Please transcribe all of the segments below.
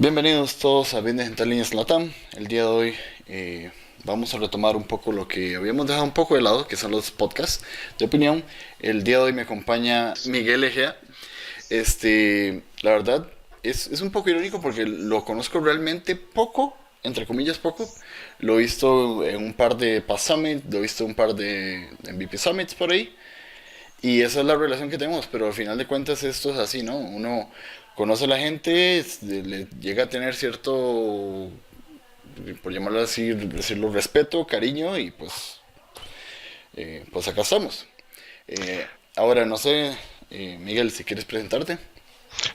Bienvenidos todos a Business Intelligence Latam. El día de hoy vamos a retomar un poco lo que habíamos dejado un poco de lado, que son los podcasts de opinión. El día de hoy me acompaña Miguel Egea. La verdad es un poco irónico porque lo conozco realmente poco, entre comillas poco. Lo he visto en un par de Past Summit, lo he visto en un par de MVP Summits por ahí. Y esa es la relación que tenemos, pero al final de cuentas esto es así, ¿no? Uno conoce a la gente, le llega a tener cierto, por llamarlo así, decirlo, respeto, cariño y pues acá estamos. Eh, Ahora, no sé, Miguel, si quieres presentarte.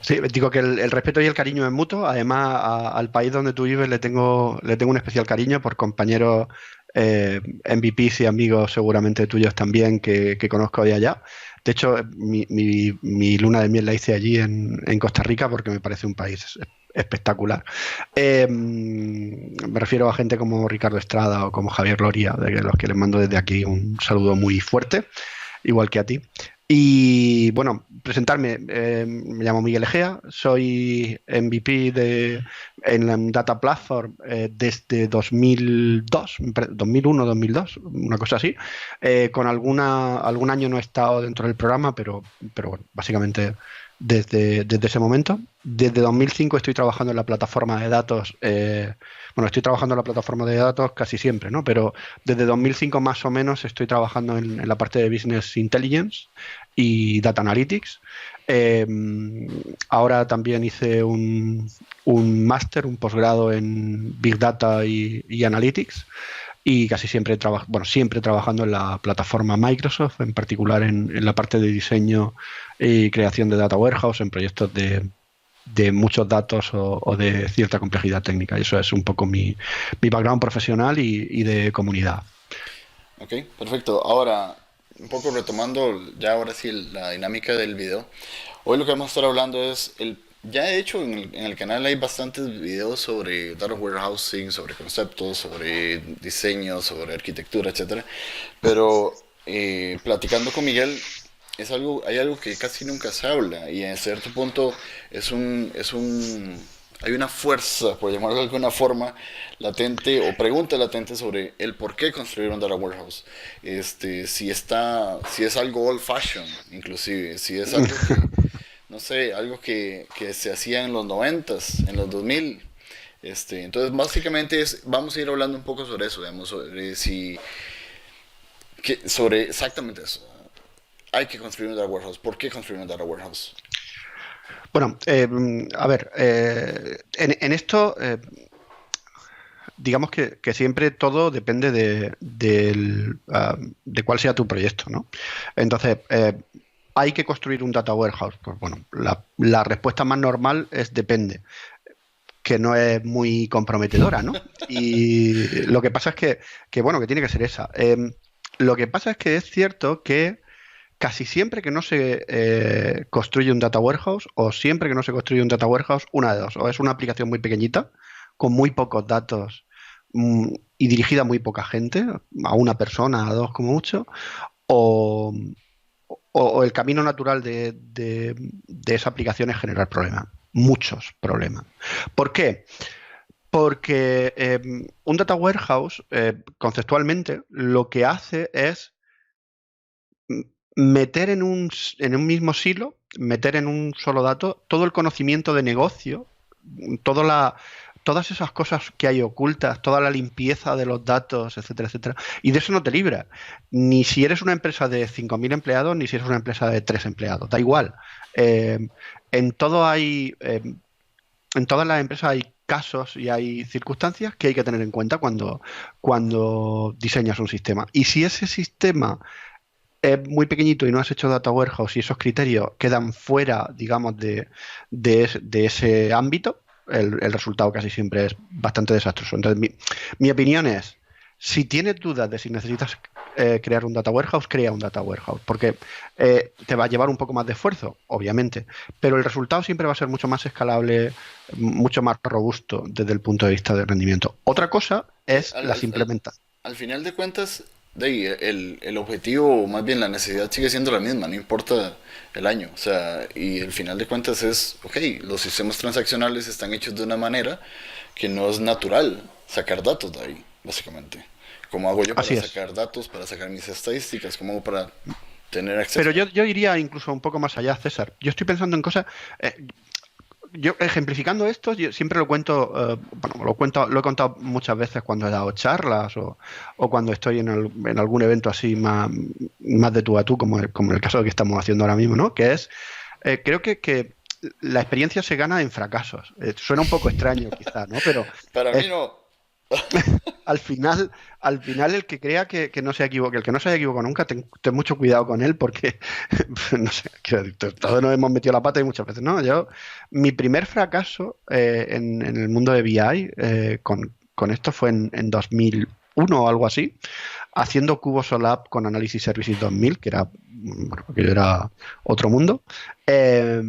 Sí, digo que el respeto y el cariño es mutuo. Además, al país donde tú vives le tengo un especial cariño por compañeros MVPs y amigos seguramente tuyos también que conozco de allá. De hecho, mi luna de miel la hice allí en Costa Rica porque me parece un país espectacular. Me refiero a gente como Ricardo Estrada o como Javier Loria, de los que les mando desde aquí un saludo muy fuerte, igual que a ti. Y bueno, presentarme, me llamo Miguel Egea, soy MVP en la Data Platform desde 2002, 2001, 2002, una cosa así. Con algún año no he estado dentro del programa, pero bueno, básicamente desde ese momento. Desde 2005 estoy trabajando en la plataforma de datos. Bueno, estoy trabajando en la plataforma de datos casi siempre, ¿no? Pero desde 2005 más o menos estoy trabajando en la parte de Business Intelligence y Data Analytics. Eh, Ahora también hice un máster, un posgrado en Big Data y Analytics y casi siempre, siempre trabajando en la plataforma Microsoft, en particular en la parte de diseño y creación de Data Warehouse, en proyectos de muchos datos o de cierta complejidad técnica. Y eso es un poco mi background profesional y de comunidad. Ok, perfecto. Ahora, un poco retomando ya ahora sí la dinámica del video. Hoy lo que vamos a estar hablando es ya de hecho en el canal hay bastantes videos sobre data warehousing, sobre conceptos, sobre diseño, sobre arquitectura, etcétera. Pero platicando con Miguel hay algo que casi nunca se habla y en cierto punto hay una fuerza, por llamarlo de alguna forma, latente o pregunta latente sobre el por qué construir un data warehouse. Si es algo old fashion, inclusive, si es algo que, no sé, algo que se hacía en los noventas, en los 2000. Entonces, básicamente vamos a ir hablando un poco sobre eso, digamos, sobre exactamente eso. Hay que construir un data warehouse. ¿Por qué construir un data warehouse? Bueno, a ver, en esto, digamos que siempre todo depende de cuál sea tu proyecto, ¿no? Entonces, ¿hay que construir un data warehouse? Pues bueno, la respuesta más normal es depende, que no es muy comprometedora, ¿no? Y lo que pasa es que tiene que ser esa. Lo que pasa es que es cierto que casi siempre que no se construye un data warehouse o siempre que no se construye un data warehouse, una de dos, o es una aplicación muy pequeñita, con muy pocos datos y dirigida a muy poca gente, a una persona, a dos como mucho, o, o el camino natural de esa aplicación es generar problemas, muchos problemas. ¿Por qué? Porque un data warehouse, conceptualmente, lo que hace es meter en un mismo silo, meter en un solo dato todo el conocimiento de negocio, toda la, todas esas cosas que hay ocultas, toda la limpieza de los datos, etcétera, etcétera. Y de eso no te libra. Ni si eres una empresa de 5.000 empleados, ni si eres una empresa de 3 empleados. Da igual. Eh, en todo hay, en todas las empresas hay casos y hay circunstancias que hay que tener en cuenta cuando diseñas un sistema. Y si ese sistema es muy pequeñito y no has hecho data warehouse y esos criterios quedan fuera, digamos, de ese ámbito, el resultado casi siempre es bastante desastroso. Entonces, mi opinión es, si tienes dudas de si necesitas crear un data warehouse, crea un data warehouse, porque te va a llevar un poco más de esfuerzo, obviamente, pero el resultado siempre va a ser mucho más escalable, mucho más robusto desde el punto de vista del rendimiento. Otra cosa Que es las implementaciones. al final de cuentas, de ahí, el objetivo, o más bien la necesidad sigue siendo la misma, no importa el año. O sea, y el final de cuentas es, ok, los sistemas transaccionales están hechos de una manera que no es natural sacar datos de ahí, básicamente. ¿Cómo hago yo para Así es. sacar datos, para sacar mis estadísticas? ¿Cómo hago para tener Pero acceso? yo iría incluso un poco más allá, César. Yo estoy pensando en cosas. Yo ejemplificando esto, yo siempre lo cuento, bueno, lo he contado muchas veces cuando he dado charlas o cuando estoy en algún evento así más de tú a tú, como en el caso que estamos haciendo ahora mismo, ¿no? Que es, creo que la experiencia se gana en fracasos. Suena un poco extraño quizá, ¿no? Pero Para mí es no. al final, al final el que crea que no se equivoque, el que no se haya equivocado nunca, ten mucho cuidado con él porque, no sé, quiero decir, todos nos hemos metido la pata y muchas veces, ¿no? Mi primer fracaso en el mundo de BI con esto fue en 2001 o algo así, haciendo CuboSolab con Analysis Services 2000, que era, bueno, que era otro mundo. Eh,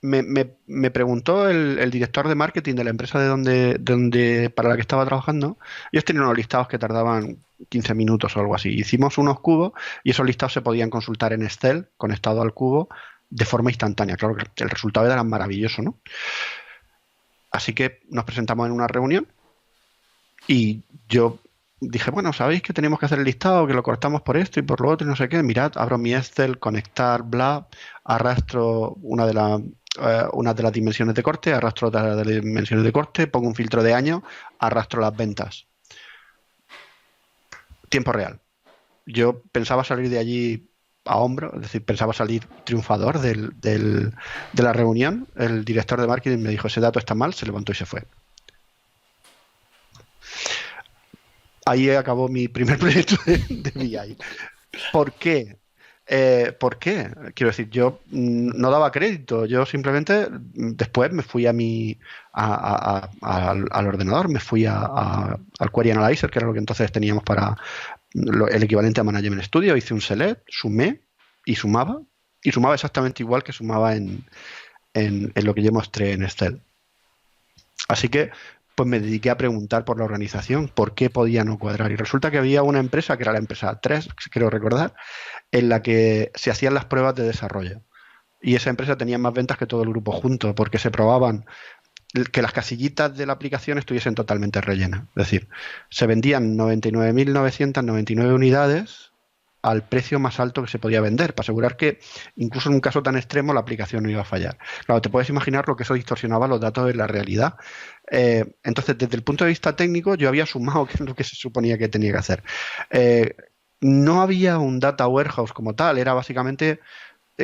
me preguntó el director de marketing de la empresa para la que estaba trabajando. Ellos tenían unos listados que tardaban 15 minutos o algo así. Hicimos unos cubos y esos listados se podían consultar en Excel conectado al cubo de forma instantánea. Claro que el resultado era maravilloso, ¿no? Así que nos presentamos en una reunión y yo dije, bueno, ¿sabéis que tenemos que hacer el listado, que lo cortamos por esto y por lo otro y no sé qué? Mirad, abro mi Excel, conectar, bla, arrastro una de las dimensiones de corte, arrastro otra de las dimensiones de corte, pongo un filtro de año, arrastro las ventas. Tiempo real. Yo pensaba salir de allí a hombro, es decir, pensaba salir triunfador de la reunión. El director de marketing me dijo, ese dato está mal, se levantó y se fue. Ahí acabó mi primer proyecto de BI. ¿Por qué? ¿Por qué? Quiero decir, yo no daba crédito, yo simplemente después me fui al ordenador, me fui al Query Analyzer, que era lo que entonces teníamos para el equivalente a Management Studio, hice un select, sumé y sumaba exactamente igual que sumaba en lo que yo mostré en Excel. Así que pues me dediqué a preguntar por la organización por qué podía no cuadrar. Y resulta que había una empresa, que era la empresa 3, creo recordar, en la que se hacían las pruebas de desarrollo. Y esa empresa tenía más ventas que todo el grupo junto, porque se probaban que las casillitas de la aplicación estuviesen totalmente rellenas. Es decir, se vendían 99.999 unidades al precio más alto que se podía vender, para asegurar que incluso en un caso tan extremo la aplicación no iba a fallar. Claro, te puedes imaginar lo que eso distorsionaba los datos de la realidad. Entonces, desde el punto de vista técnico, yo había sumado qué es lo que se suponía que tenía que hacer. No había un data warehouse como tal, era básicamente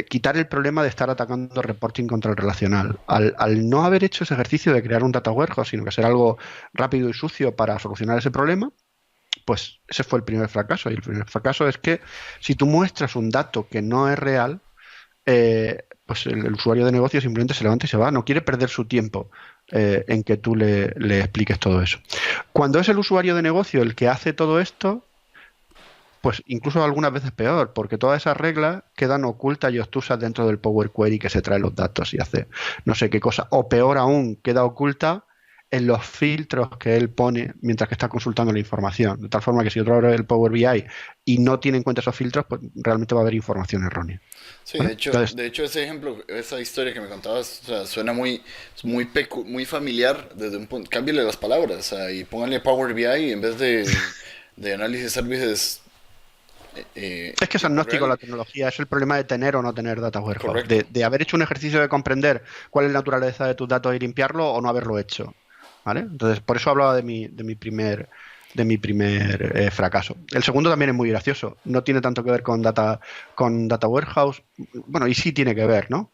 quitar el problema de estar atacando reporting contra el relacional. Al no haber hecho ese ejercicio de crear un data warehouse, sino que ser algo rápido y sucio para solucionar ese problema, pues ese fue el primer fracaso. Y el primer fracaso es que si tú muestras un dato que no es real, pues el usuario de negocio simplemente se levanta y se va. No quiere perder su tiempo en que tú le expliques todo eso. Cuando es el usuario de negocio el que hace todo esto, pues incluso algunas veces peor, porque todas esas reglas quedan ocultas y obtusas dentro del Power Query que se trae los datos y hace no sé qué cosa. O peor aún, queda oculta en los filtros que él pone mientras que está consultando la información. De tal forma que si otro abre el Power BI y no tiene en cuenta esos filtros, pues realmente va a haber información errónea. Sí, ¿Vale? Entonces, de hecho ese ejemplo, esa historia que me contabas, o sea, suena muy familiar desde un punto. Cámbiale las palabras, o sea, y pónganle Power BI en vez de análisis services es que es tiempo agnóstico real. la tecnología, es el problema de tener o no tener data warehouse, Correcto. de haber hecho un ejercicio de comprender cuál es la naturaleza de tus datos y limpiarlo o no haberlo hecho. ¿Vale? Entonces, por eso hablaba de mi primer fracaso. El segundo también es muy gracioso. No tiene tanto que ver con data warehouse. Bueno, y sí tiene que ver, ¿no?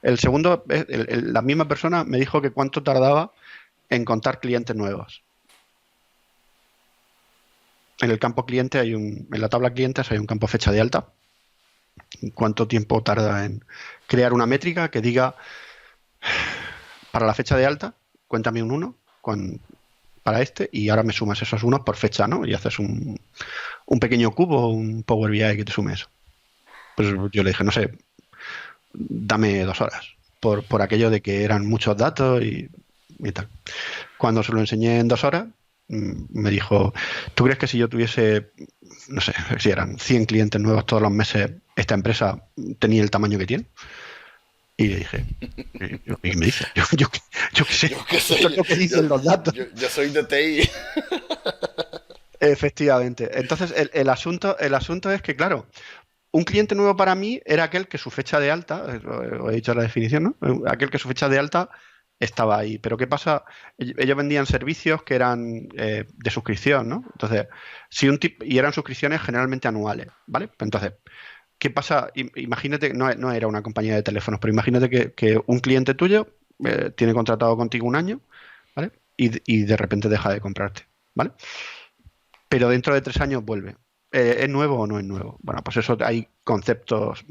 El segundo, la misma persona me dijo que cuánto tardaba en contar clientes nuevos. En el campo cliente en la tabla clientes hay un campo fecha de alta. ¿Cuánto tiempo tarda en crear una métrica que diga para la fecha de alta, cuéntame un 1 para este y ahora me sumas esos unos por fecha, ¿no? Y haces un pequeño cubo, un Power BI que te sume eso. Pues yo le dije, no sé, dame 2 horas por aquello de que eran muchos datos y tal. Cuando se lo enseñé en 2 horas, me dijo, ¿tú crees que si yo tuviese, no sé, si eran 100 clientes nuevos todos los meses, esta empresa tenía el tamaño que tiene? Y le dije, ¿y me dice? Yo qué sé, Yo qué esto sé, es lo que dicen los datos. yo soy de TI. Efectivamente. Entonces, el asunto es que, claro, un cliente nuevo para mí era aquel que su fecha de alta, lo he dicho en la definición, ¿no? Aquel que su fecha de alta estaba ahí. Pero ¿qué pasa? Ellos vendían servicios que eran de suscripción, ¿no? Entonces, si y eran suscripciones generalmente anuales, ¿vale? Entonces, ¿qué pasa? Imagínate, no era una compañía de teléfonos, pero imagínate que un cliente tuyo tiene contratado contigo un año, ¿vale? Y de repente deja de comprarte, ¿vale? Pero dentro de 3 años vuelve. ¿Es nuevo o no es nuevo? Bueno, pues eso hay conceptos,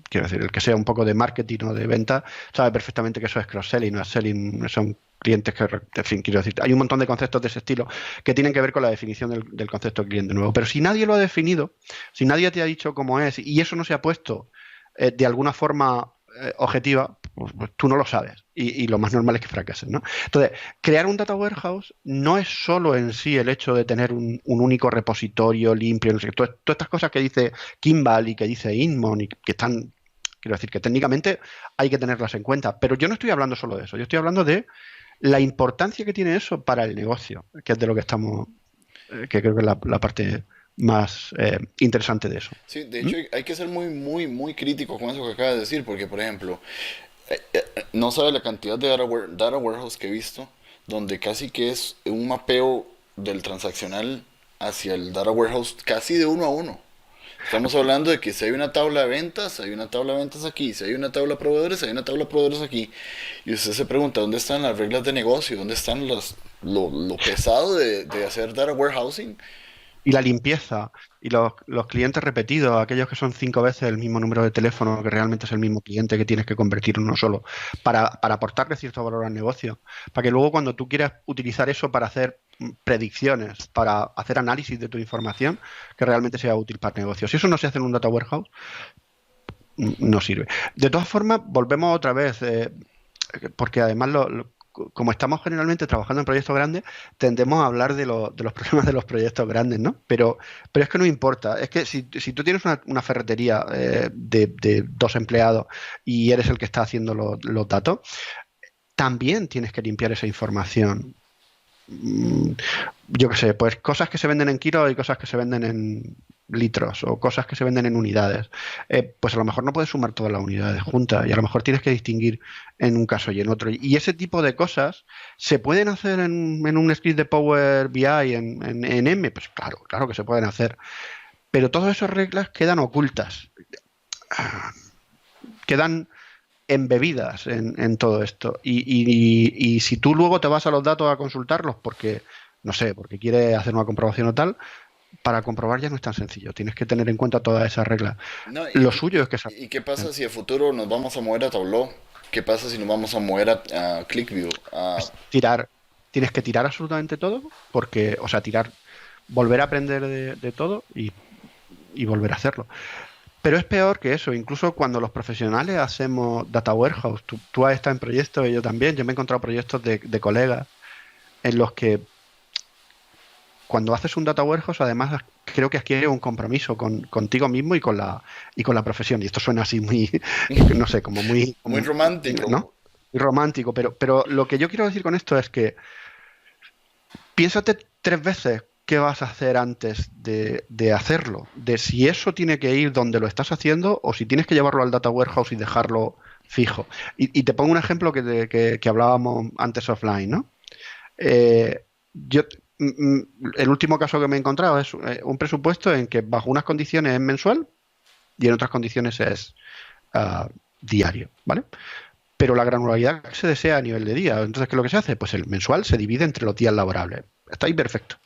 quiero decir, el que sea un poco de marketing o de venta, sabe perfectamente que eso es cross-selling, no es selling, son clientes que, en fin, quiero decir, hay un montón de conceptos de ese estilo que tienen que ver con la definición del concepto de cliente nuevo. Pero si nadie lo ha definido, si nadie te ha dicho cómo es y eso no se ha puesto de alguna forma objetiva, pues tú no lo sabes y lo más normal es que fracases, ¿no? Entonces, crear un data warehouse no es solo en sí el hecho de tener un único repositorio limpio, no sé, todas estas cosas que dice Kimball y que dice Inmon y que están, quiero decir, que técnicamente hay que tenerlas en cuenta, pero yo no estoy hablando solo de eso, yo estoy hablando de la importancia que tiene eso para el negocio, que es de lo que estamos, que creo que es la parte más interesante de eso. Sí, de ¿Mm? hecho hay que ser muy, muy, muy crítico con eso que acabas de decir, porque por ejemplo, no sabe la cantidad de data warehouse que he visto, donde casi que es un mapeo del transaccional hacia el data warehouse casi de uno a uno. Estamos hablando de que si hay una tabla de ventas, hay una tabla de ventas aquí, si hay una tabla de proveedores, hay una tabla de proveedores aquí. Y usted se pregunta, ¿dónde están las reglas de negocio? ¿Dónde están lo pesado de hacer data warehousing? Y la limpieza y los clientes repetidos, aquellos que son 5 veces el mismo número de teléfono, que realmente es el mismo cliente que tienes que convertir en uno solo, para aportarle cierto valor al negocio, para que luego cuando tú quieras utilizar eso para hacer predicciones, para hacer análisis de tu información, que realmente sea útil para el negocio. Si eso no se hace en un data warehouse, no sirve. De todas formas, volvemos otra vez, porque además como estamos generalmente trabajando en proyectos grandes, tendemos a hablar de los problemas de los proyectos grandes, ¿no? Pero es que no importa. Es que si tú tienes una ferretería de 2 empleados y eres el que está haciendo los datos, también tienes que limpiar esa información. Mm, yo qué sé, pues cosas que se venden en kilos y cosas que se venden en litros o cosas que se venden en unidades. Pues a lo mejor no puedes sumar todas las unidades juntas y a lo mejor tienes que distinguir en un caso y en otro. Y ese tipo de cosas se pueden hacer en un script de Power BI, en M, pues claro, claro que se pueden hacer. Pero todas esas reglas quedan ocultas, quedan embebidas en todo esto. Y si tú luego te vas a los datos a consultarlos porque, no sé, porque quieres hacer una comprobación o tal, para comprobar ya no es tan sencillo. Tienes que tener en cuenta todas esas reglas. No, Lo suyo es que y qué pasa si a futuro nos vamos a mover a Tableau? ¿Qué pasa si nos vamos a mover a ClickView? es tirar, tienes que tirar absolutamente todo, porque, o sea, volver a aprender de todo y volver a hacerlo. Pero es peor que eso, incluso cuando los profesionales hacemos data warehouse, tú has estado en proyectos y yo también, yo me he encontrado proyectos de colegas en los que cuando haces un data warehouse, además creo que adquiere un compromiso contigo mismo y con la profesión. Y esto suena así muy, no sé, como muy, Muy ¿no? romántico. Muy romántico, pero lo que yo quiero decir con esto es que piénsate 3 veces qué vas a hacer antes de hacerlo, de si eso tiene que ir donde lo estás haciendo o si tienes que llevarlo al data warehouse y dejarlo fijo. Y te pongo un ejemplo que hablábamos antes offline, ¿no? Yo, el último caso que me he encontrado es un presupuesto en que bajo unas condiciones es mensual y en otras condiciones es ah, diario, ¿vale? Pero la granularidad que se desea a nivel de día. Entonces, ¿qué es lo que se hace? Pues el mensual se divide entre los días laborables. Está ahí perfecto.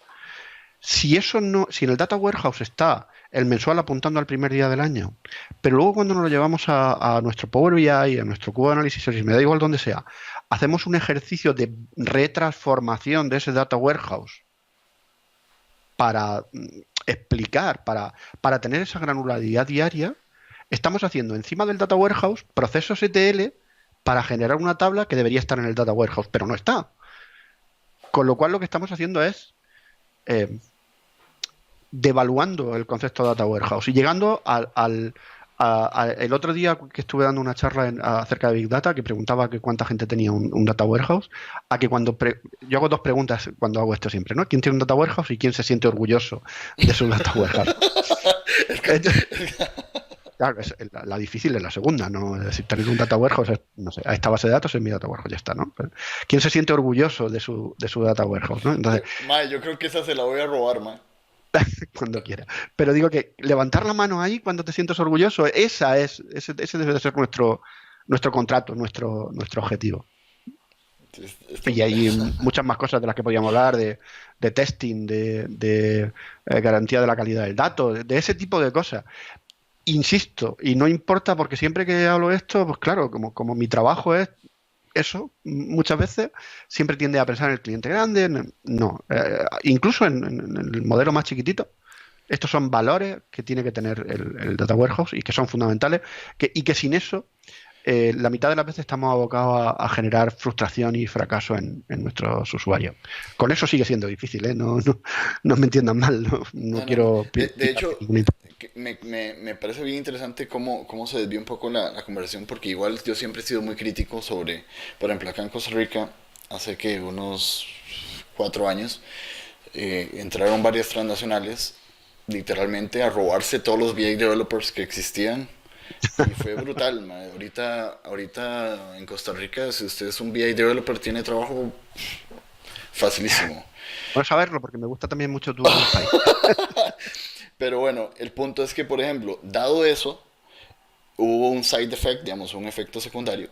Si eso no, si en el data warehouse está el mensual apuntando al primer día del año, pero luego cuando nos lo llevamos a nuestro Power BI, a nuestro cubo de análisis, me da igual donde sea, hacemos un ejercicio de retransformación de ese data warehouse para explicar, para tener esa granularidad diaria, estamos haciendo encima del data warehouse procesos ETL para generar una tabla que debería estar en el data warehouse, pero no está. Con lo cual lo que estamos haciendo es eh, devaluando el concepto de data warehouse y llegando el otro día que estuve dando una charla acerca de Big Data, que preguntaba que cuánta gente tenía un data warehouse, a que yo hago dos preguntas cuando hago esto siempre, ¿no? ¿Quién tiene un data warehouse y quién se siente orgulloso de su data warehouse? Claro, la difícil es la segunda, ¿no? Es decir, tener un data warehouse, no sé, a esta base de datos es mi data warehouse, ya está, ¿no? Pero, ¿quién se siente orgulloso de su data warehouse, ¿no? Entonces, Mae, yo creo que esa se la voy a robar, mae. cuando quiera. Pero digo que levantar la mano ahí cuando te sientes orgulloso, ese debe de ser nuestro contrato, nuestro objetivo. Y hay muchas más cosas de las que podríamos hablar, de testing, de garantía de la calidad del dato, de ese tipo de cosas. Insisto, y no importa porque siempre que hablo de esto, pues claro, como mi trabajo es eso, muchas veces siempre tiende a pensar en el cliente grande. No, incluso en el modelo más chiquitito, estos son valores que tiene que tener el data warehouse y que son fundamentales, y que sin eso, la mitad de las veces estamos abocados a generar frustración y fracaso en nuestros usuarios. Con eso sigue siendo difícil, ¿eh? No me entiendan mal, no No, no, no. quiero De pintar hecho, ninguna. me parece bien interesante cómo se desvió un poco la conversación, porque igual yo siempre he sido muy crítico sobre, por ejemplo, acá en Costa Rica, hace que unos 4 años, entraron varias transnacionales, literalmente a robarse todos los VA developers que existían. Y fue brutal, mae. Ahorita en Costa Rica, si usted es un VA developer, tiene trabajo facilísimo. Bueno saberlo porque me gusta también mucho tu insight. Pero bueno, el punto es que, por ejemplo, dado eso, hubo un side effect, digamos, un efecto secundario,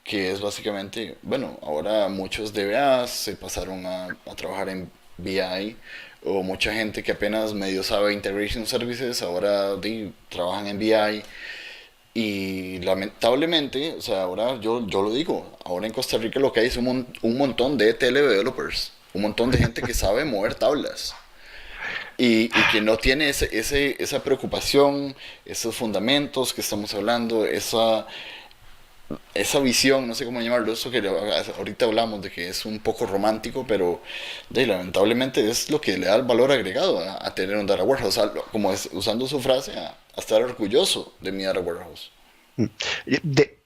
que es básicamente, bueno, ahora muchos DBAs se pasaron a trabajar en BI, o mucha gente que apenas medio sabe Integration Services, ahora trabajan en BI. Y lamentablemente, o sea, ahora yo lo digo, ahora en Costa Rica lo que hay es un montón de teledevelopers, un montón de gente que sabe mover tablas. Y que no tiene esa preocupación, esos fundamentos que estamos hablando, esa visión, no sé cómo llamarlo, eso que ahorita hablamos de que es un poco romántico, pero lamentablemente es lo que le da el valor agregado a tener un data warehouse, como es, usando su frase, a estar orgulloso de mi data warehouse. Mm.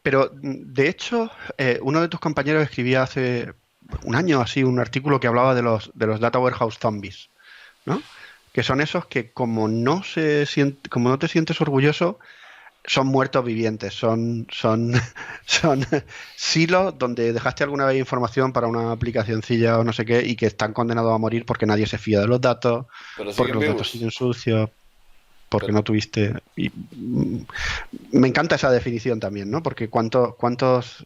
Pero, de hecho, uno de tus compañeros escribía hace un año así un artículo que hablaba de los data warehouse zombies, ¿no? Que son esos que como no te sientes orgulloso, son muertos vivientes, son silos donde dejaste alguna vez información para una aplicacioncilla o no sé qué y que están condenados a morir porque nadie se fía de los datos, Pero porque siguen los datos vivos. siguen sucios, porque Pero, no tuviste. Y me encanta esa definición también, ¿no? Porque ¿cuántos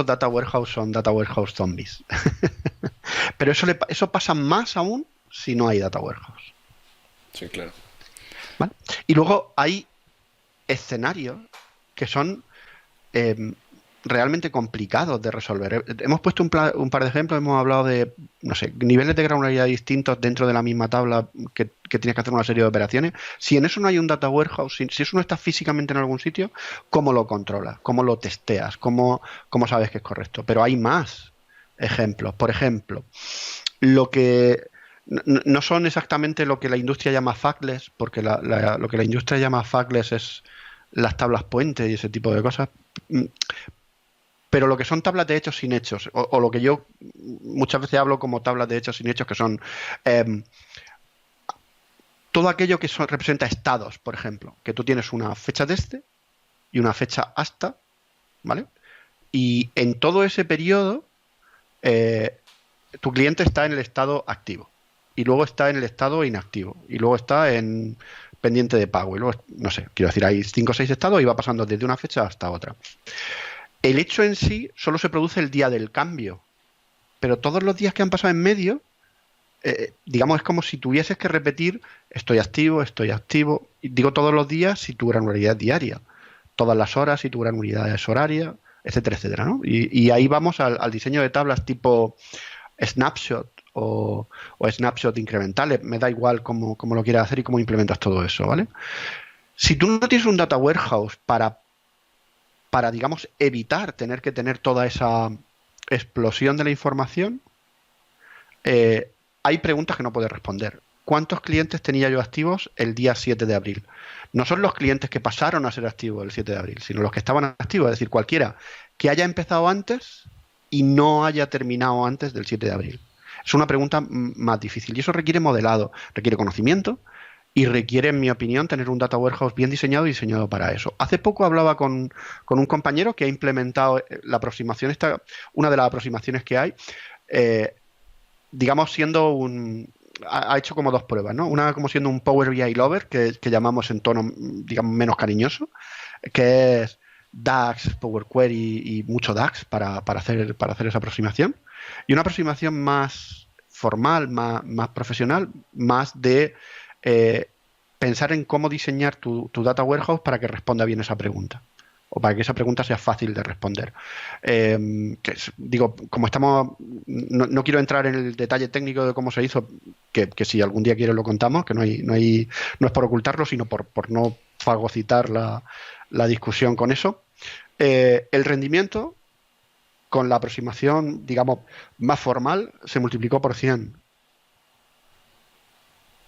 data warehouse son data warehouse zombies? Pero eso pasa más aún si no hay data warehouse. sí, claro. ¿Vale? Y luego hay escenarios que son eh, realmente complicados de resolver. Hemos puesto un par de ejemplos, hemos hablado de, no sé, niveles de granularidad distintos dentro de la misma tabla que tienes que hacer una serie de operaciones. Si en eso no hay un data warehouse, si eso no está físicamente en algún sitio, ¿cómo lo controlas? ¿Cómo lo testeas? ¿Cómo sabes que es correcto? Pero hay más ejemplos. Por ejemplo, lo que no son exactamente lo que la industria llama factless, porque lo que la industria llama factless es las tablas puente y ese tipo de cosas. Pero lo que son tablas de hechos sin hechos, o lo que yo muchas veces hablo como tablas de hechos sin hechos, que son eh, todo aquello que representa estados, por ejemplo, que tú tienes una fecha desde y una fecha hasta, ¿vale? Y en todo ese periodo, eh, tu cliente está en el estado activo, y luego está en el estado inactivo, y luego está en pendiente de pago, y luego, no sé, quiero decir, hay 5 o 6 estados y va pasando desde una fecha hasta otra. El hecho en sí solo se produce el día del cambio, pero todos los días que han pasado en medio, digamos, es como si tuvieses que repetir estoy activo, y digo todos los días si tu granularidad es diaria, todas las horas si tu granularidad es horaria, etcétera, etcétera, ¿no? Y ahí vamos al diseño de tablas tipo snapshot o snapshot incrementales, me da igual cómo lo quieras hacer y cómo implementas todo eso, ¿vale? Si tú no tienes un data warehouse digamos, evitar tener que tener toda esa explosión de la información, eh, hay preguntas que no puedes responder. ¿Cuántos clientes tenía yo activos el día 7 de abril? No son los clientes que pasaron a ser activos el 7 de abril, sino los que estaban activos, es decir, cualquiera que haya empezado antes y no haya terminado antes del 7 de abril. Es una pregunta más difícil y eso requiere modelado, requiere conocimiento y requiere, en mi opinión, tener un data warehouse bien diseñado y diseñado para eso. Hace poco hablaba con un compañero que ha implementado la aproximación, una de las aproximaciones que hay, eh, digamos, siendo ha hecho como dos pruebas, ¿no? Una como siendo un Power BI Lover, que llamamos en tono, digamos, menos cariñoso, que es DAX, Power Query y mucho DAX para hacer esa aproximación. Y una aproximación más formal, más profesional, más de eh, pensar en cómo diseñar tu data warehouse para que responda bien esa pregunta o para que esa pregunta sea fácil de responder. Digo, como estamos, no quiero entrar en el detalle técnico de cómo se hizo, que si algún día quieres lo contamos, que no es por ocultarlo, sino por no fagocitar la discusión con eso. El rendimiento con la aproximación, digamos, más formal, se multiplicó por 100.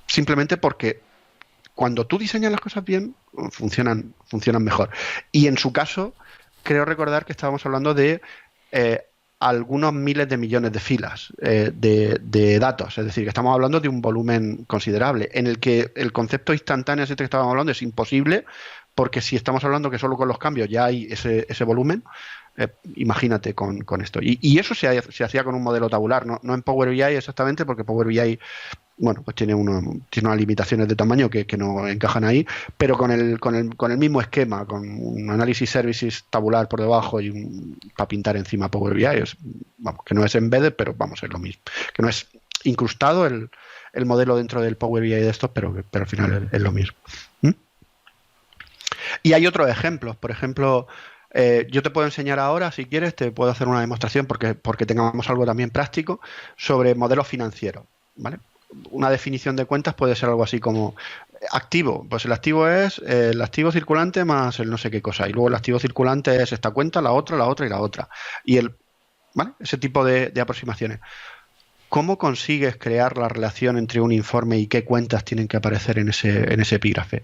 Simplemente porque cuando tú diseñas las cosas bien, funcionan mejor. Y en su caso, creo recordar que estábamos hablando de eh, algunos miles de millones de filas de datos. Es decir, que estamos hablando de un volumen considerable, en el que el concepto instantáneo ese que estábamos hablando es imposible, porque si estamos hablando que solo con los cambios ya hay ese volumen, imagínate con esto. Y eso se hacía con un modelo tabular, no en Power BI exactamente, porque Power BI bueno, pues tiene unas limitaciones de tamaño que no encajan ahí, pero con el mismo esquema, con un análisis services tabular por debajo y para pintar encima Power BI, vamos, que no es embedded, pero vamos, es lo mismo. Que no es incrustado el modelo dentro del Power BI de estos, pero al final es lo mismo. ¿Mm? Y hay otros ejemplos, por ejemplo, yo te puedo enseñar ahora, si quieres, te puedo hacer una demostración porque tengamos algo también práctico sobre modelos financieros, ¿vale? Una definición de cuentas puede ser algo así como activo. Pues el activo es el activo circulante más el no sé qué cosa. Y luego el activo circulante es esta cuenta, la otra y la otra. ¿Vale? Ese tipo de aproximaciones. ¿Cómo consigues crear la relación entre un informe y qué cuentas tienen que aparecer en ese epígrafe?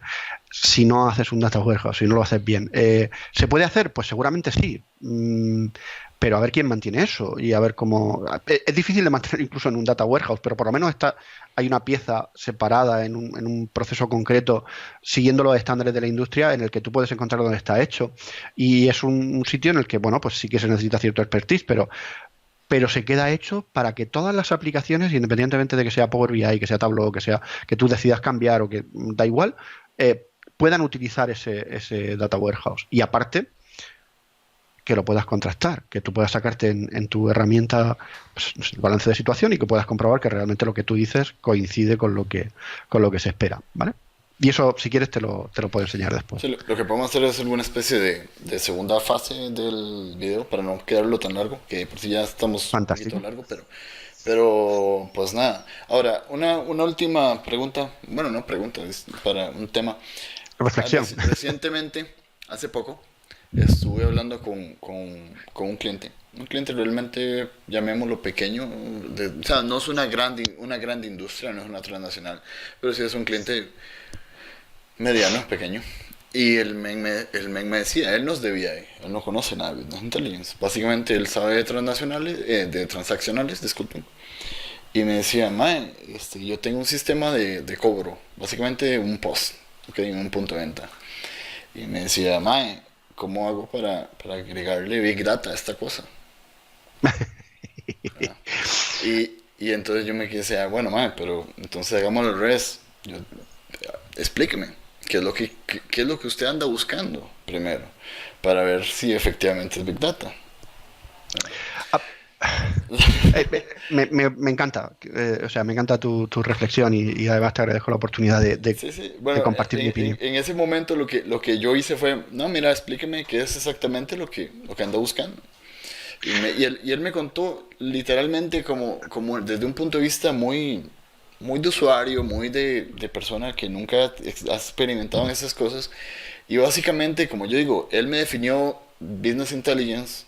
Si no haces un data warehouse, si no lo haces bien. ¿Se puede hacer? Pues seguramente sí. Pero a ver quién mantiene eso y a ver cómo... Es difícil de mantener incluso en un data warehouse, pero por lo menos hay una pieza separada en un proceso concreto, siguiendo los estándares de la industria, en el que tú puedes encontrar dónde está hecho. Y es un sitio en el que, bueno, pues sí que se necesita cierto expertise, pero se queda hecho para que todas las aplicaciones, independientemente de que sea Power BI, que sea Tableau, que tú decidas cambiar o que da igual, puedan utilizar ese data warehouse. Y aparte, que lo puedas contrastar, que tú puedas sacarte en tu herramienta pues, el balance de situación y que puedas comprobar que realmente lo que tú dices coincide con lo que se espera, ¿vale? Y eso, si quieres, te lo puedo enseñar después. Sí, lo que podemos hacer es alguna especie de segunda fase del video para no quedarlo tan largo, que por si ya estamos un poquito Fantástico. largo, pero pues nada. Ahora, una última pregunta, bueno, no pregunta, es para un tema. Reflexión. Recientemente, hace poco, estuve hablando con un cliente realmente, llamémoslo pequeño, o sea, no es una gran industria, no es una transnacional, pero sí es un cliente mediano, pequeño. Y el men me decía, él no es de BI, él no conoce nada de Business Intelligence. Básicamente él sabe de transnacionales, de transaccionales, disculpen. Y me decía, mae, yo tengo un sistema de cobro, básicamente un POS, okay, un punto de venta. Y me decía, mae, ¿cómo hago para agregarle Big Data a esta cosa? ¿Verdad? Y entonces yo me quise, bueno, mae, pero entonces hagamos el revés. Explíqueme, ¿qué es lo que usted anda buscando primero? Para ver si efectivamente es Big Data. Ah, me encanta, o sea, me encanta tu reflexión y además te agradezco la oportunidad de Sí, sí. de Bueno, compartir mi opinión. en ese momento lo que yo hice fue, no, mira, explíqueme qué es exactamente lo que anda buscando. Y él me contó literalmente como desde un punto de vista muy, muy de usuario, muy de persona que nunca ha experimentado en esas cosas. Y básicamente, como yo digo, él me definió Business Intelligence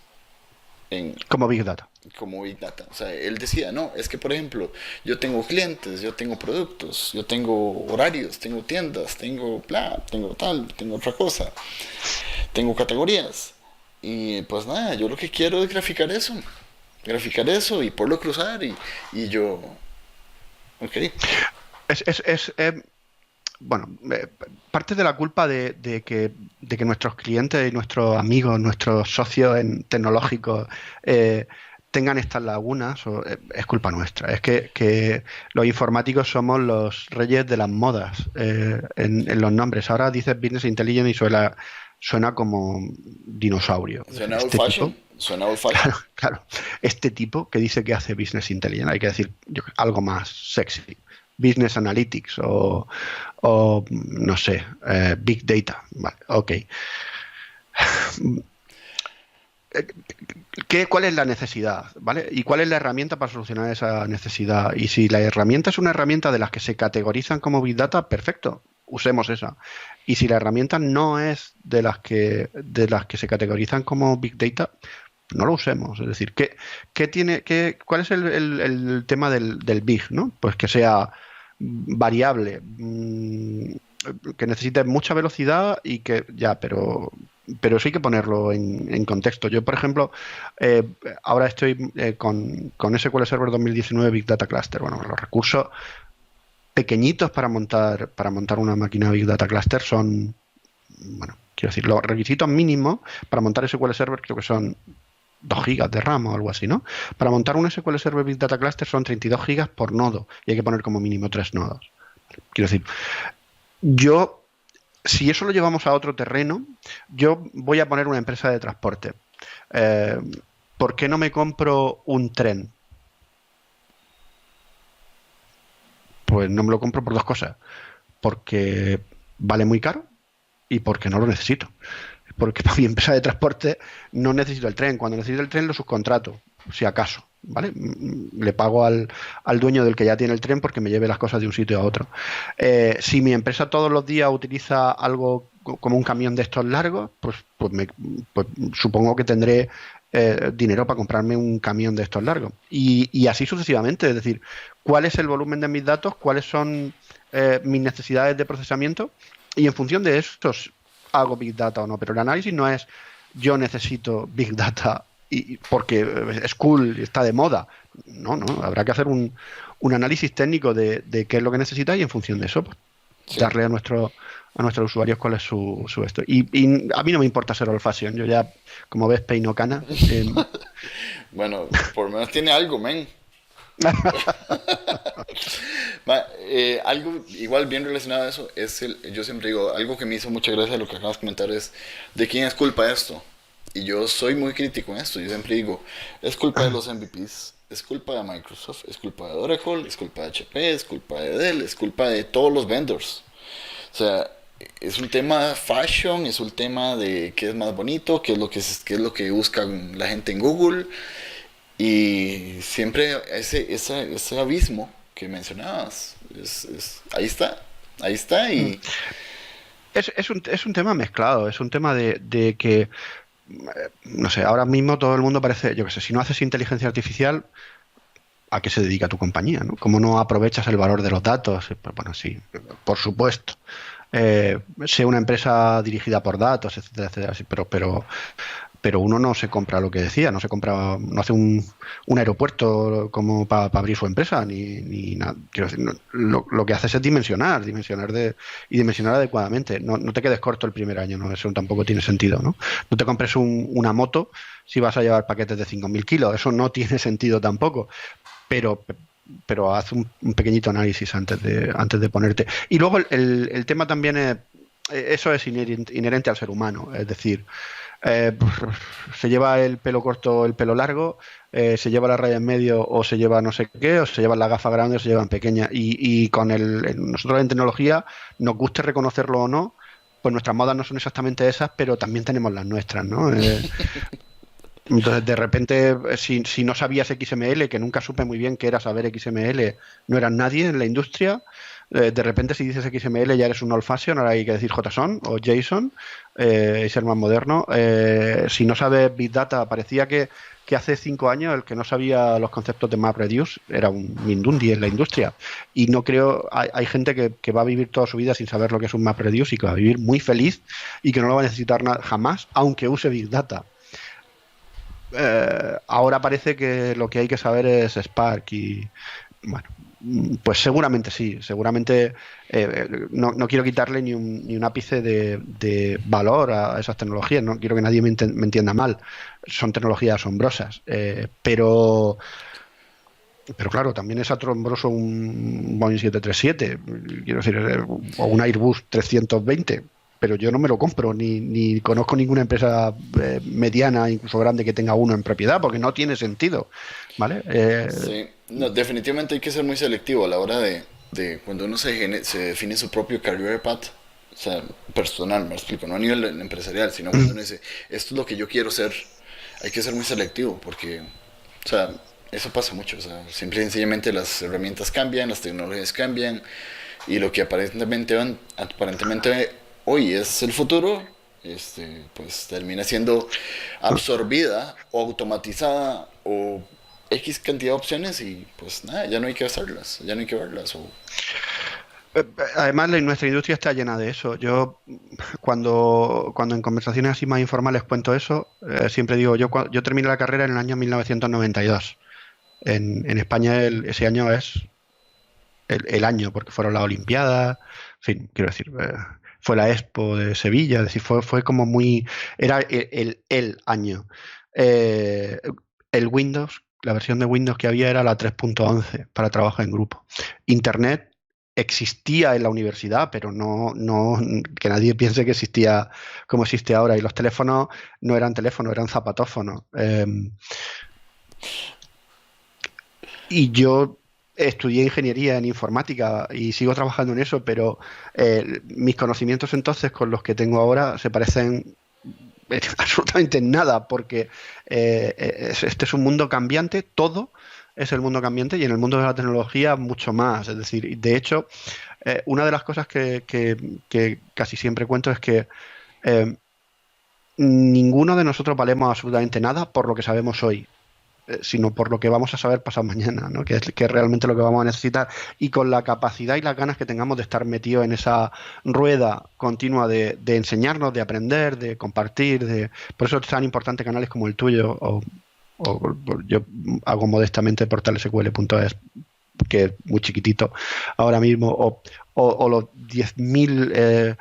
en, Como Big Data. como Big Data. O sea, él decía, no, es que por ejemplo, yo tengo clientes, yo tengo productos, yo tengo horarios, tengo tiendas, tengo bla, tengo tal, tengo otra cosa, tengo categorías. Y pues nada, yo lo que quiero es graficar eso y poderlo cruzar y yo, ok. Es bueno, parte de la culpa de que nuestros clientes y nuestros amigos, nuestros socios tecnológicos tengan estas lagunas, es culpa nuestra. Es que los informáticos somos los reyes de las modas en los nombres. Ahora dices Business Intelligence y suena como dinosaurio. Suena old Este fashion, tipo, suena old fashion. claro, claro, este tipo que dice que hace Business Intelligence, hay que decir algo más sexy. Business Analytics o no sé, Big Data. Vale, ok. ¿Cuál es la necesidad? ¿Vale? ¿Y cuál es la herramienta para solucionar esa necesidad? Y si la herramienta es una herramienta de las que se categorizan como Big Data, perfecto, usemos esa. Y si la herramienta no es de las que se categorizan como Big Data, no lo usemos. Es decir, ¿cuál es el tema del Big, ¿no? Pues que sea variable, que necesite mucha velocidad y que ya, pero sí hay que ponerlo en contexto. Yo, por ejemplo, eh, ahora estoy con SQL Server 2019 Big Data Cluster. Bueno, los recursos pequeñitos para montar una máquina Big Data Cluster son, bueno, quiero decir, los requisitos mínimos para montar SQL Server creo que son 2 gigas de RAM o algo así, ¿no? Para montar un SQL Server Big Data Cluster son 32 gigas por nodo y hay que poner como mínimo 3 nodos. Quiero decir, yo, si eso lo llevamos a otro terreno, yo voy a poner una empresa de transporte. Eh, ¿Por qué no me compro un tren? Pues no me lo compro por dos cosas. Porque vale muy caro y porque no lo necesito. Porque para mi empresa de transporte no necesito el tren. Cuando necesito el tren lo subcontrato, si acaso. ¿Vale? Le pago al dueño del que ya tiene el tren porque me lleve las cosas de un sitio a otro. Si mi empresa todos los días utiliza algo como un camión de estos largos, pues supongo que tendré dinero para comprarme un camión de estos largos. Y así sucesivamente. Es decir, ¿cuál es el volumen de mis datos? ¿Cuáles son mis necesidades de procesamiento? Y en función de estos hago Big Data o no, pero el análisis no es yo necesito Big Data porque es cool, está de moda. No, no, habrá que hacer un análisis técnico de qué es lo que necesita y en función de eso, pues, Sí. darle a nuestros usuarios cuál es su esto. Y a mí no me importa ser old fashion, yo ya, como ves, peino cana. Bueno, por lo menos tiene algo, men. Algo igual bien relacionado a eso es yo siempre digo, algo que me hizo mucha gracia lo que acabas de comentar es, ¿de quién es culpa esto? Y yo soy muy crítico en esto, yo siempre digo, es culpa de los MVPs, es culpa de Microsoft, es culpa de Oracle, es culpa de HP, es culpa de Dell, es culpa de todos los vendors. O sea, es un tema fashion, es un tema de qué es más bonito, qué es lo que busca la gente en Google. Y siempre ese abismo que mencionabas, ahí está y Es un tema mezclado, es un tema de que, no sé, ahora mismo todo el mundo parece, yo qué sé, si no haces inteligencia artificial, ¿a qué se dedica tu compañía? ¿No? ¿Cómo no aprovechas el valor de los datos? Pues bueno, sí, por supuesto. Sea una empresa dirigida por datos, etcétera, etcétera, sí, pero uno no se compra lo que decía, no hace un aeropuerto como para abrir su empresa, ni nada. Quiero decir, lo que haces es y dimensionar adecuadamente. No te quedes corto el primer año, ¿no? Eso tampoco tiene sentido, ¿no? No te compres una moto si vas a llevar paquetes de 5.000 kilos, eso no tiene sentido tampoco. Pero, pero haz un pequeñito análisis antes de ponerte. Y luego el tema también es, eso es inherente al ser humano, es decir, eh, se lleva el pelo corto o el pelo largo, se lleva la raya en medio o se lleva no sé qué, o se llevan la gafa grande o se llevan pequeña. Y con nosotros en tecnología, nos guste reconocerlo o no, pues nuestras modas no son exactamente esas, pero también tenemos las nuestras, ¿no? Entonces, de repente, si no sabías XML, que nunca supe muy bien qué era saber XML, no eras nadie en la industria, De repente si dices XML ya eres un old fashion, ahora hay que decir JSON o JSON, y ser más moderno. Si no sabes Big Data, parecía que hace 5 años el que no sabía los conceptos de MapReduce era un mindundi en la industria. Y no creo, hay gente que va a vivir toda su vida sin saber lo que es un MapReduce y que va a vivir muy feliz y que no lo va a necesitar jamás, aunque use Big Data. Ahora parece que lo que hay que saber es Spark y bueno, pues seguramente sí, seguramente no quiero quitarle ni un ápice de valor a esas tecnologías, no quiero que nadie me entienda mal, son tecnologías asombrosas, pero claro, también es asombroso un Boeing 737, quiero decir, o un Airbus 320, pero yo no me lo compro, ni conozco ninguna empresa mediana, incluso grande, que tenga uno en propiedad, porque no tiene sentido, ¿vale? Sí, no, definitivamente hay que ser muy selectivo a la hora de cuando uno se define su propio career path, o sea, personal, me explico, no a nivel empresarial, sino cuando uno dice, esto es lo que yo quiero ser, hay que ser muy selectivo, porque, o sea, eso pasa mucho, o sea, simple y sencillamente las herramientas cambian, las tecnologías cambian, y lo que aparentemente hoy es el futuro, pues termina siendo absorbida o automatizada o X cantidad de opciones y pues nada, ya no hay que hacerlas, ya no hay que verlas. Además, nuestra industria está llena de eso. Yo, cuando en conversaciones así más informales cuento eso, siempre digo, yo terminé la carrera en el año 1992. En España ese año es el año, porque fueron las Olimpiadas, en fin, quiero decir, fue la Expo de Sevilla, es decir, fue como muy, era el año. Eh, el Windows, la versión de Windows que había era la 3.11 para trabajo en grupo. Internet existía en la universidad, pero no que nadie piense que existía como existe ahora. Y los teléfonos no eran teléfonos, eran zapatófonos. Y yo estudié ingeniería en informática y sigo trabajando en eso, pero mis conocimientos entonces con los que tengo ahora se parecen absolutamente en nada, porque este es un mundo cambiante, todo es el mundo cambiante y en el mundo de la tecnología mucho más. Es decir, de hecho, una de las cosas que casi siempre cuento es que eh, ninguno de nosotros valemos absolutamente nada por lo que sabemos hoy, sino por lo que vamos a saber pasado mañana, ¿no? Que es realmente lo que vamos a necesitar. Y con la capacidad y las ganas que tengamos de estar metidos en esa rueda continua de enseñarnos, de aprender, de compartir. Por eso es tan importante canales como el tuyo, o yo hago modestamente portalsql.es, que es muy chiquitito ahora mismo, o los 10.000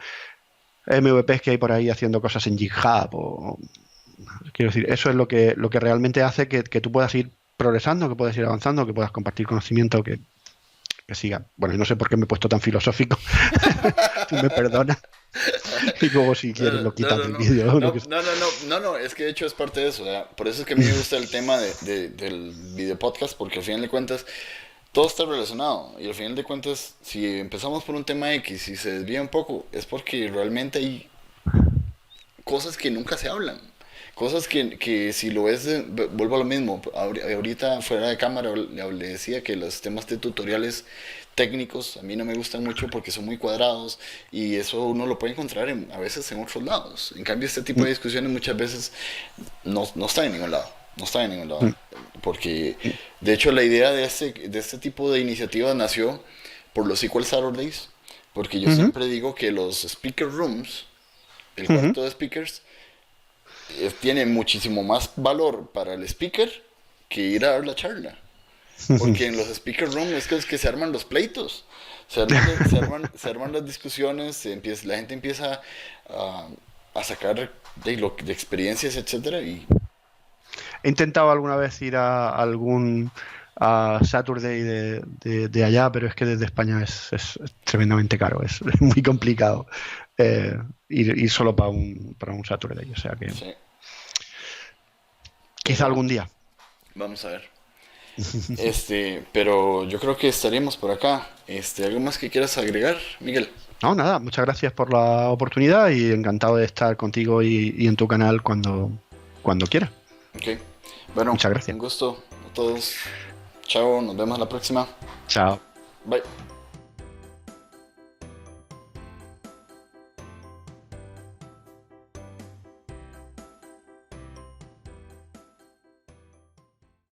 MVPs que hay por ahí haciendo cosas en GitHub. Quiero decir, eso es lo que realmente hace que tú puedas ir progresando, que puedas ir avanzando, que puedas compartir conocimiento, que siga. Bueno, y no sé por qué me he puesto tan filosófico. Tú me perdonas. Y luego si quieres lo quitas del vídeo. No, es que de hecho es parte de eso, ¿verdad? Por eso es que a mí me gusta el tema del video podcast, porque al final de cuentas todo está relacionado. Y al final de cuentas, si empezamos por un tema X y se desvía un poco, es porque realmente hay cosas que nunca se hablan. Cosas que si lo ves, vuelvo a lo mismo. Ahorita fuera de cámara le decía que los temas de tutoriales técnicos a mí no me gustan mucho porque son muy cuadrados y eso uno lo puede encontrar a veces en otros lados. En cambio, este tipo de discusiones muchas veces no está en ningún lado. No está en ningún lado. Porque, de hecho, la idea de este tipo de iniciativas nació por los SQL Saturdays. Porque yo siempre digo que los speaker rooms, el cuarto de speakers, tiene muchísimo más valor para el speaker que ir a dar la charla. Porque en los speaker rooms es que se arman los pleitos, se arman las discusiones, la gente empieza a sacar de experiencias, etcétera. He intentado alguna vez ir a algún Saturday de allá, pero es que desde España es tremendamente caro, es muy complicado ir solo para un Saturday, o sea que Sí. quizá algún día. Vamos a ver. Pero yo creo que estaríamos por acá. ¿Algo más que quieras agregar, Miguel? No, nada, muchas gracias por la oportunidad y encantado de estar contigo y en tu canal cuando quieras. Ok. Bueno, Muchas gracias. un gusto a todos. Chao, nos vemos la próxima. Chao. Bye.